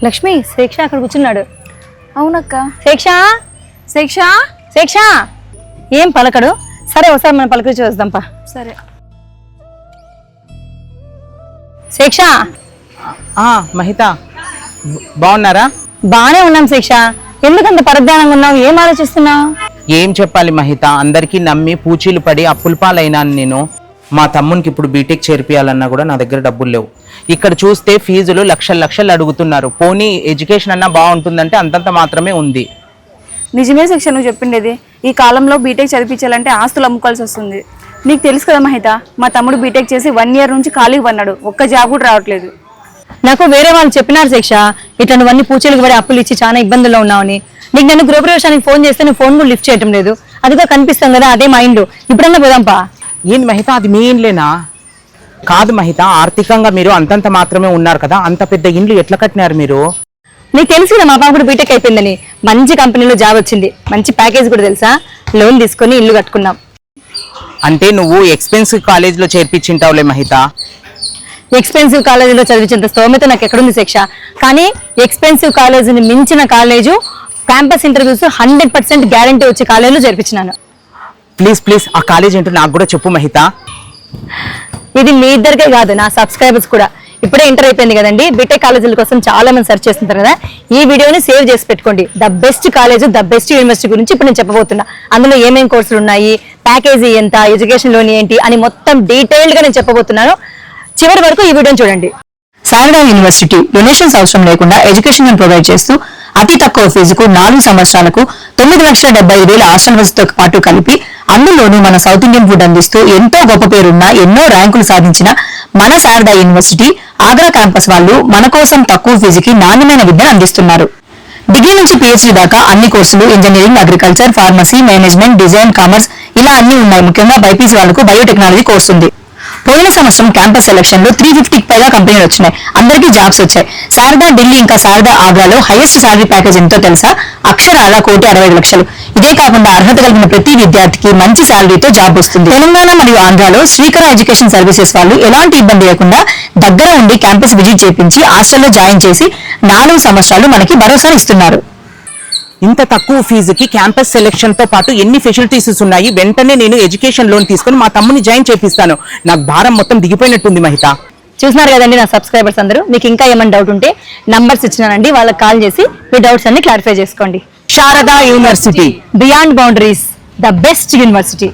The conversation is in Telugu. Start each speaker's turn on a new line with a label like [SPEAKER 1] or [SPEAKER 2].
[SPEAKER 1] లక్ష్మి శేక్ష అక్కడ కూర్చున్నాడు.
[SPEAKER 2] అవునక్క.
[SPEAKER 1] శేక్ష శేక్ష శేక్ష ఏం పలకడు? సరే ఒకసారి మనం పలకరించి వద్దాంపా.
[SPEAKER 2] సరే.
[SPEAKER 1] శేక్ష.
[SPEAKER 3] మహిత బాగున్నారా?
[SPEAKER 1] బానే ఉన్నాం శేక్ష. ఎందుకంత పరధ్యానంగా ఉన్నావు? ఏం ఆలోచిస్తున్నావు?
[SPEAKER 3] ఏం చెప్పాలి మహిత, అందరికీ నమ్మి పూచీలు పడి అప్పుల పాలైనాను నేను. మా తమ్మునికి ఇప్పుడు బీటెక్ చేర్పియాలన్నా కూడా నా దగ్గర డబ్బులు లేవు. ఇక్కడ చూస్తే ఫీజులు లక్షలు అడుగుతున్నారు. పోనీ ఎడ్యుకేషన్ అన్నా బాగుంటుందంటే అంతంత మాత్రమే ఉంది.
[SPEAKER 2] నిజమే శిక్ష నువ్వు చెప్పిండేది. ఈ కాలంలో బీటెక్ చదివించాలంటే ఆస్తులు అమ్ముకోవాల్సి వస్తుంది. నీకు తెలుసు కదా మహిత, మా తమ్ముడు బీటెక్ చేసి 1 year నుంచి ఖాళీగా ఉన్నాడు. ఒక్క జాబ్ కూడా రావట్లేదు.
[SPEAKER 1] నాకు వేరే వాళ్ళు చెప్పినారు శిక్ష, ఇట్లా నువ్వన్నీ పూచీలకు పడి అప్పులు ఇచ్చి చాలా ఇబ్బందుల్లో ఉన్నావని. నీకు నన్ను గృహప్రవేశానికి ఫోన్ చేస్తే నువ్వు ఫోన్ కూడా లిఫ్ట్ చేయటం లేదు. అదిగా కనిపిస్తాం కదా, అదే మైండ్. ఇప్పుడన్నా పోదాంపా.
[SPEAKER 3] ఏంది మహిత, అది మీ ఇండ్లేనా? కాదు మహిత, ఆర్థికంగా మీరు అంతంత మాత్రమే ఉన్నారు కదా, అంత పెద్ద ఇండ్లు ఎట్లా కట్టినారు మీరు?
[SPEAKER 1] నీకు తెలుసు కదా మా పాప కూడా బీటెక్ అయిపోయిందని. మంచి కంపెనీలో జాబ్ వచ్చింది, మంచి ప్యాకేజ్ కూడా తెలుసా. లోన్ తీసుకొని ఇల్లు కట్టుకున్నాం.
[SPEAKER 3] అంటే నువ్వు ఎక్స్పెన్సివ్ కాలేజ్ లో చేర్పించింటావులే మహిత.
[SPEAKER 1] ఎక్స్పెన్సివ్ కాలేజీలో చదివించేంత స్తోమత నాకు ఎక్కడుంది శిక్ష. కానీ ఎక్స్పెన్సివ్ కాలేజీని మించిన కాలేజు, క్యాంపస్ ఇంటర్వ్యూస్ 100% గ్యారంటీ వచ్చే కాలేజీలో చేర్పించినాను.
[SPEAKER 3] ప్లీజ్ ఆ కాలేజ్ ఏంటో నాకు కూడా చెప్పు మహిత.
[SPEAKER 1] ఇది మీ ఇద్దరికే కాదు, నా సబ్స్క్రైబర్స్ కూడా. ఇప్పుడే ఇంటర్ అయిపోయింది కదండి, బీటెక్ కాలేజీల కోసం చాలా మంది సెర్చ్ చేస్తుంటారు కదా. ఈ వీడియోని సేవ్ చేసి పెట్టుకోండి. The best college, the best university గురించి ఇప్పుడు నేను చెప్పబోతున్నా. అందులో ఏమేం కోర్సులు ఉన్నాయి, ప్యాకేజీ ఎంత, ఎడ్యుకేషన్ లోన్ ఏంటి అని మొత్తం డీటెయిల్డ్ గా నేను చెప్పబోతున్నాను. చివరి వరకు ఈ వీడియోని చూడండి. శారదా యూనివర్సిటీ డొనేషన్స్ అవసరం లేకుండా ఎడ్యుకేషన్ ప్రొవైడ్ చేస్తూ అతి తక్కువ ఫీజుకు 4 సంవత్సరాలకు 9,75,000 హాస్టల్ వసతితో పాటు కలిపి, అందులోనూ మన సౌత్ ఇండియన్ ఫుడ్ అందిస్తూ ఎంతో గొప్ప పేరున్న, ఎన్నో ర్యాంకులు సాధించిన మన శారదా యూనివర్సిటీ ఆగ్రా క్యాంపస్ వాళ్ళు మన కోసం తక్కువ ఫీజుకి నాణ్యమైన విద్యను అందిస్తున్నారు. డిగ్రీ నుంచి PhD దాకా అన్ని కోర్సులు, engineering, agriculture, pharmacy, management, design, commerce ఇలా అన్ని ఉన్నాయి. ముఖ్యంగా బైపీసీ వాళ్ళకు బయోటెక్నాలజీ కోర్సు ఉంది. పోయిన సంవత్సరం క్యాంపస్ సెలక్షన్ లో 350కి పైగా కంపెనీలు వచ్చినాయి. అందరికీ జాబ్స్ వచ్చాయి. శారదా ఢిల్లీ ఇంకా శారదా ఆగ్రాలో హైయెస్ట్ శాలరీ ప్యాకేజ్ ఎంతో తెలుసా? అక్షరాల 1,60,00,000. ఇదే కాకుండా అర్హత కలిగిన ప్రతి విద్యార్థికి మంచి శాలరీతో జాబ్ వస్తుంది. తెలంగాణ మరియు ఆంధ్రాలో శ్రీకర ఎడ్యుకేషన్ సర్వీసెస్ వాళ్ళు ఎలాంటి ఇబ్బంది లేకుండా దగ్గర ఉండి క్యాంపస్ విజిట్ చేపించి హాస్టల్లో జాయిన్ చేసి 4 సంవత్సరాలు మనకి భరోసా ఇస్తున్నారు.
[SPEAKER 3] ఇంత తక్కువ ఫీజుకి క్యాంపస్ సెలెక్షన్ తో పాటు ఎన్ని ఫెసిలిటీస్ ఉన్నాయి. వెంటనే నేను ఎడ్యుకేషన్ లోన్ తీసుకొని మా తమ్ముని జాయిన్ చేపిస్తాను. నాకు భారం మొత్తం దిగిపోయినట్టుంది మహిత.
[SPEAKER 1] చూస్తున్నారు కదండి నా సబ్స్క్రైబర్స్ అందరూ. మీకు ఇంకా ఏమైనా డౌట్ ఉంటే నంబర్స్ ఇచ్చినానండి, వాళ్ళకి కాల్ చేసి మీ డౌట్స్ అన్ని క్లారిఫై చేసుకోండి.
[SPEAKER 3] Sharada university,
[SPEAKER 1] beyond boundaries, the best university.